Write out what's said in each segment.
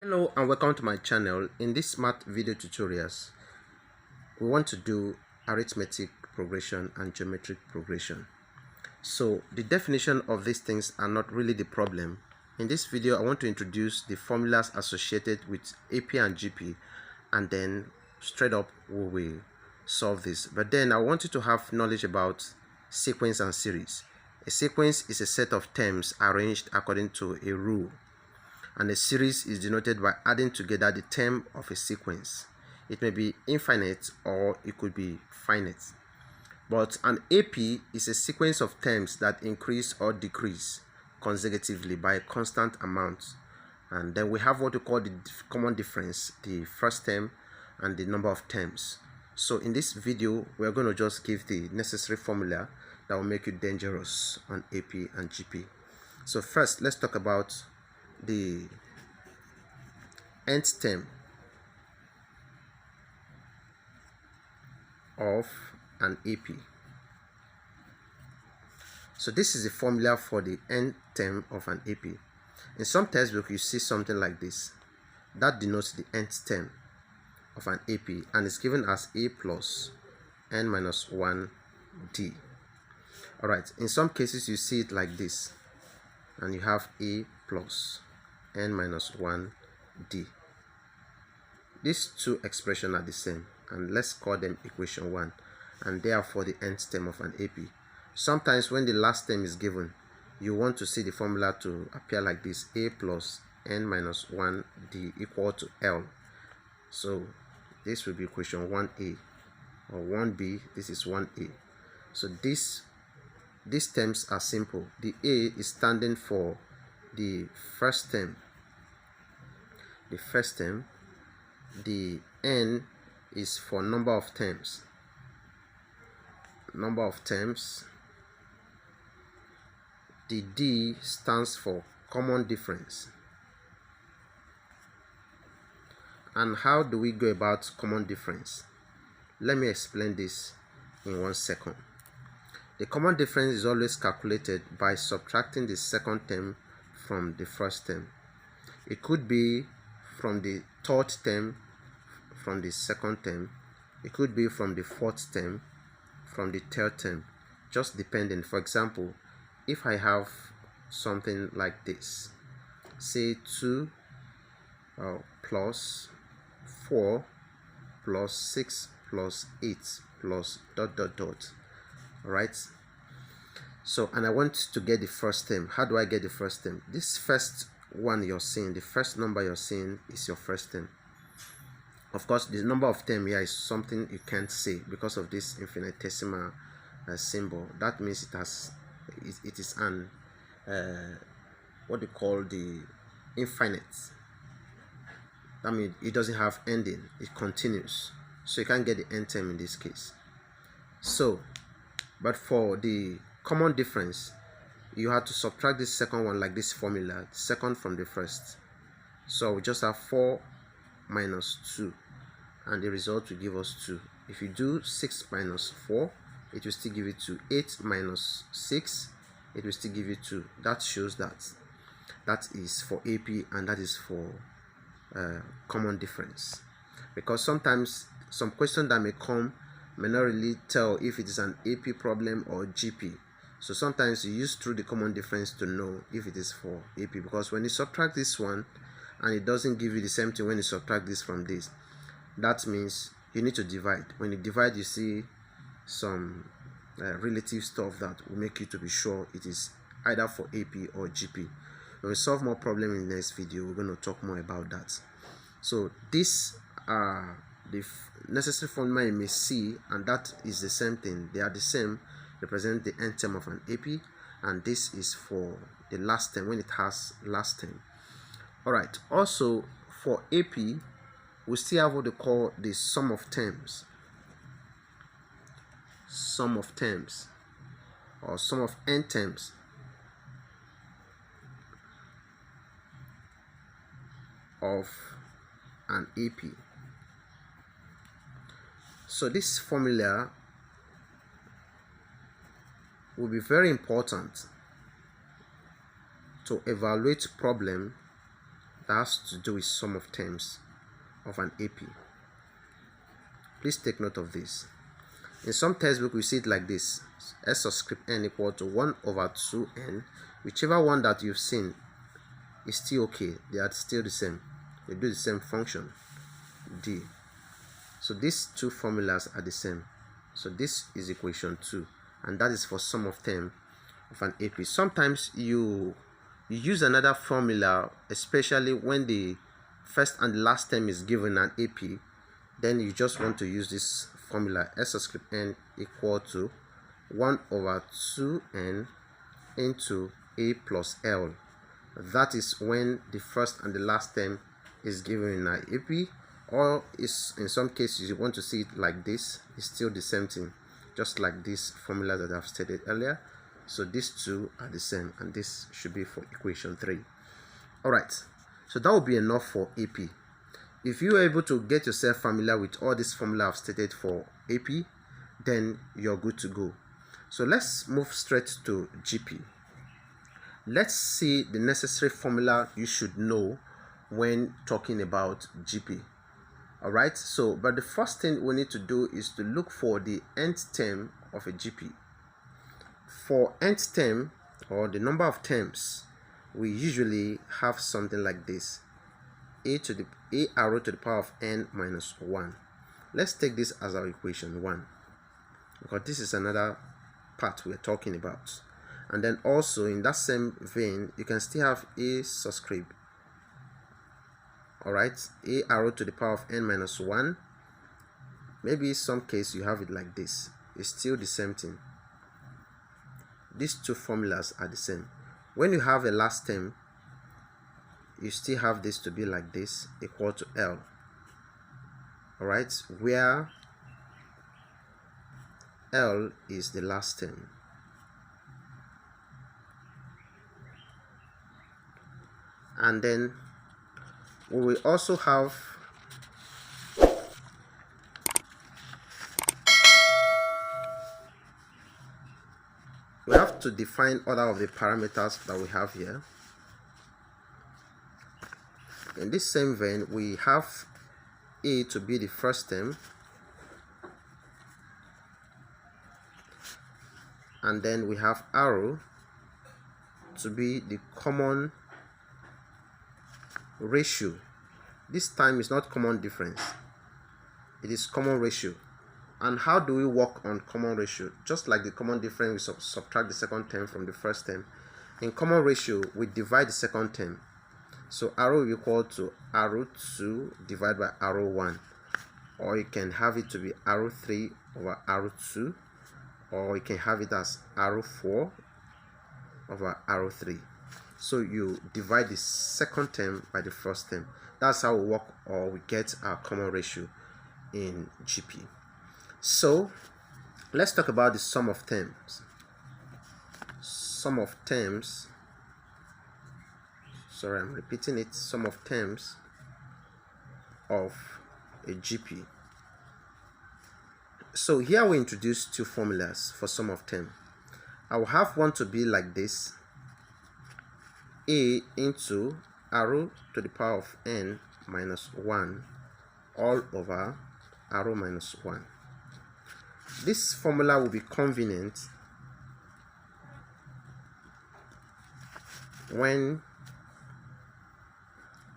Hello and welcome to my channel. In this smart video tutorials, we want to do arithmetic progression and geometric progression. So the definition of these things are not really the problem. In this video, I want to introduce the formulas associated with AP and GP, and then straight up we will solve this. But then I want you to have knowledge about sequence and series. A sequence is a set of terms arranged according to a rule, and a series is denoted by adding together the term of a sequence. It may be infinite or it could be finite. But an AP is a sequence of terms that increase or decrease consecutively by a constant amount. And then we have what we call the common difference, the first term and the number of terms. So in this video, we're going to just give the necessary formula that will make you dangerous on AP and GP. So first, let's talk about the nth term of an AP. So this is the formula for the nth term of an AP. In some textbooks, you see something like this. That denotes the nth term of an AP, and it's given as a plus n minus 1 d. Alright, in some cases you see it like this, and you have a plus n minus 1 d. These two expressions are the same, and let's call them equation 1, and therefore the nth term of an AP. Sometimes when the last term is given, you want to see the formula to appear like this: a plus n minus 1 d equal to L. So this will be equation 1a, or 1b. This is 1a. So these terms are simple. The a is standing for the first term. The n is for number of terms. The d stands for common difference. And how do we go about common difference? Let me explain this in 1 second. The common difference is always calculated by subtracting the second term from the first term. It could be from the third term from the second term. It could be from the fourth term from the third term, just depending. For example, if I have something like this, say 2 plus 4 plus 6 plus 8 plus ... Alright, so, and I want to get the first term. How do I get the first term? This first one you're seeing, the first number you're seeing, is your first term. Of course, the number of term here is something you can't say because of this infinitesimal symbol. That means it is an what they call the infinite. That means it doesn't have ending, it continues, so you can't get the end term in this case. So, but for the common difference, you have to subtract this second one like this formula, the second from the first. So we just have 4 minus 2, and the result will give us 2. If you do 6 minus 4, it will still give you 2. 8 minus 6, it will still give you 2. That shows that is for AP, and that is for common difference. Because sometimes some question that may come may not really tell if it is an AP problem or GP. So sometimes you use through the common difference to know if it is for AP, because when you subtract this one and it doesn't give you the same thing when you subtract this from this, that means you need to divide. When you divide, you see some relative stuff that will make you to be sure it is either for AP or GP. When we solve more problem in the next video, we're going to talk more about that. So these are the necessary formula you may see, and that is the same thing. They are the same, represent the nth term of an AP, and this is for the last term when it has last term. Alright, also for AP, we still have what they call the sum of terms. Sum of terms, or sum of n terms. Of an AP. So this formula will be very important to evaluate problem that has to do with sum of terms of an AP. Please take note of this. In some textbook we see it like this: s subscript n equal to 1 over 2n. Whichever one that you've seen is still okay. They are still the same. They do the same function, d. So these two formulas are the same. So this is equation 2, and that is for sum of term of an AP. Sometimes you use another formula, especially when the first and the last term is given an AP. Then you just want to use this formula: s subscript n equal to 1 over 2n into a plus l. That is when the first and the last term is given in an AP, or is in some cases you want to see it like this. It's still the same thing, just like this formula that I've stated earlier. So these two are the same, and this should be for equation 3. Alright, so that will be enough for AP. If you are able to get yourself familiar with all this formula I've stated for AP, then you're good to go. So let's move straight to GP. Let's see the necessary formula you should know when talking about GP. Alright, so but the first thing we need to do is to look for the nth term of a GP. For nth term, or the number of terms, we usually have something like this: a arrow to the power of n minus 1. Let's take this as our equation 1, because this is another part we're talking about. And then also in that same vein, you can still have a subscript, alright, a arrow to the power of n minus 1. Maybe in some case you have it like this. It's still the same thing. These two formulas are the same. When you have a last term, you still have this to be like this, equal to L. Alright, where L is the last term. And then we will also have to define other of the parameters that we have here. In this same vein, we have a to be the first term, and then we have arrow to be the common ratio. This time is not common difference, it is common ratio. And how do we work on common ratio? Just like the common difference, we subtract the second term from the first term. In common ratio, we divide the second term. So arrow will be equal to arrow 2 divided by arrow 1. Or you can have it to be arrow 3 over arrow 2. Or you can have it as arrow 4 over arrow 3. So you divide the second term by the first term. That's how we work, or we get our common ratio in GP. So let's talk about the sum of terms. Sum of terms, sorry, I'm repeating it, sum of terms of a GP. So here we introduce two formulas for sum of term. I will have one to be like this: a into arrow to the power of n minus 1 all over arrow minus 1. This formula will be convenient when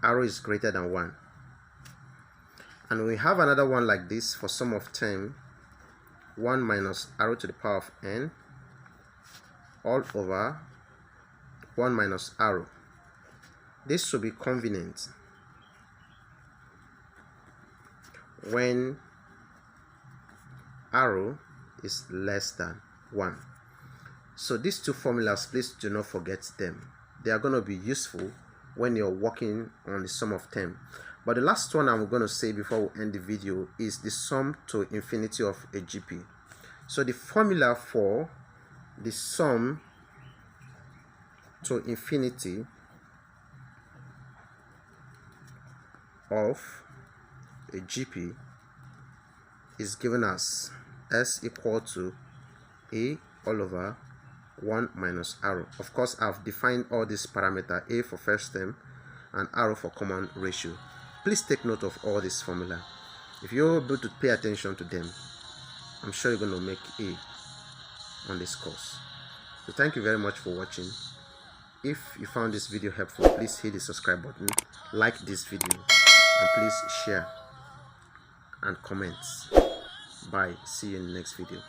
arrow is greater than 1. And we have another one like this for sum of term: 1 minus arrow to the power of n all over 1 minus arrow. This should be convenient when arrow is less than 1. So these two formulas, please do not forget them. They are going to be useful when you're working on the sum of term. But the last one I'm going to say before we end the video is the sum to infinity of a GP. So the formula for the sum to infinity of a GP is given as s equal to a all over 1 minus arrow. Of course, I've defined all these parameters: a for first term, and arrow for common ratio. Please take note of all this formula. If you're able to pay attention to them, I'm sure you're going to make A on this course. So thank you very much for watching. If you found this video helpful, please hit the subscribe button, like this video, and please share and comment. Bye. See you in the next video.